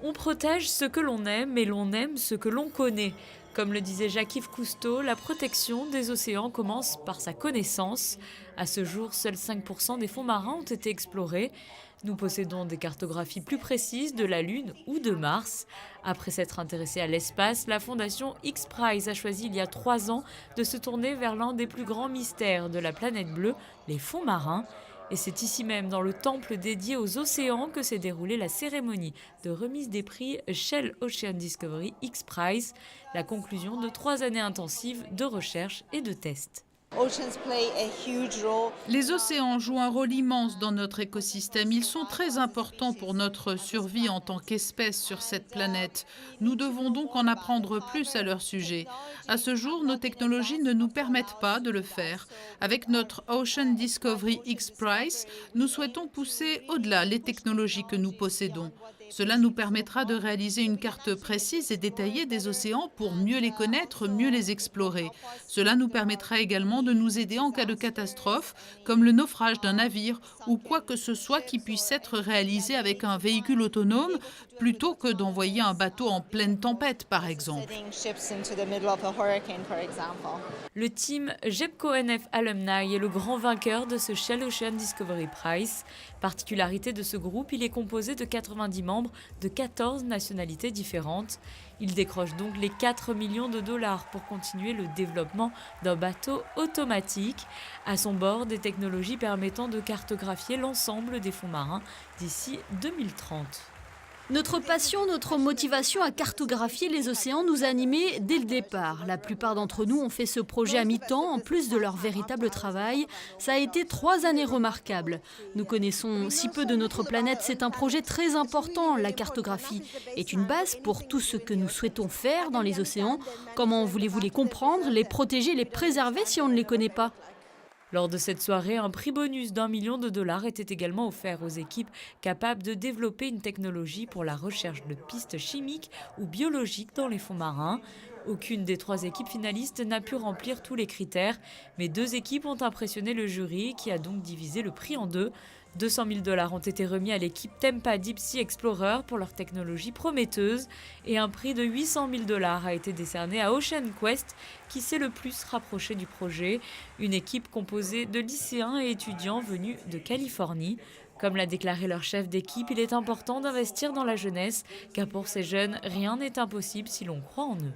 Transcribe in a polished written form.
On protège ce que l'on aime et l'on aime ce que l'on connaît. Comme le disait Jacques-Yves Cousteau, la protection des océans commence par sa connaissance. À ce jour, seuls 5% des fonds marins ont été explorés. Nous possédons des cartographies plus précises de la Lune ou de Mars. Après s'être intéressée à l'espace, la fondation X-Prize a choisi il y a 3 ans de se tourner vers l'un des plus grands mystères de la planète bleue, les fonds marins. Et c'est ici même, dans le temple dédié aux océans, que s'est déroulée la cérémonie de remise des prix Shell Ocean Discovery X-Prize, la conclusion de 3 années intensives de recherche et de tests. Les océans jouent un rôle immense dans notre écosystème. Ils sont très importants pour notre survie en tant qu'espèce sur cette planète. Nous devons donc en apprendre plus à leur sujet. À ce jour, nos technologies ne nous permettent pas de le faire. Avec notre Ocean Discovery X Prize, nous souhaitons pousser au-delà les technologies que nous possédons. Cela nous permettra de réaliser une carte précise et détaillée des océans pour mieux les connaître, mieux les explorer. Cela nous permettra également de nous aider en cas de catastrophe, comme le naufrage d'un navire ou quoi que ce soit qui puisse être réalisé avec un véhicule autonome, plutôt que d'envoyer un bateau en pleine tempête, par exemple. Le team GEPCO-NF Alumni est le grand vainqueur de ce Shell Ocean Discovery Prize. Particularité de ce groupe, il est composé de 90 membres de 14 nationalités différentes. Il décroche donc les 4 millions de dollars pour continuer le développement d'un bateau automatique. À son bord, des technologies permettant de cartographier l'ensemble des fonds marins d'ici 2030. Notre passion, notre motivation à cartographier les océans nous a animés dès le départ. La plupart d'entre nous ont fait ce projet à mi-temps, en plus de leur véritable travail. Ça a été 3 années remarquables. Nous connaissons si peu de notre planète, c'est un projet très important. La cartographie est une base pour tout ce que nous souhaitons faire dans les océans. Comment voulez-vous les comprendre, les protéger, les préserver si on ne les connaît pas ? Lors de cette soirée, un prix bonus d'1 million de dollars était également offert aux équipes capables de développer une technologie pour la recherche de pistes chimiques ou biologiques dans les fonds marins. Aucune des 3 équipes finalistes n'a pu remplir tous les critères, mais 2 équipes ont impressionné le jury qui a donc divisé le prix en deux. 200 000 dollars ont été remis à l'équipe Tempa Deep Sea Explorer pour leur technologie prometteuse et un prix de 800 000 dollars a été décerné à Ocean Quest qui s'est le plus rapproché du projet, une équipe composée de lycéens et étudiants venus de Californie. Comme l'a déclaré leur chef d'équipe, il est important d'investir dans la jeunesse car pour ces jeunes, rien n'est impossible si l'on croit en eux.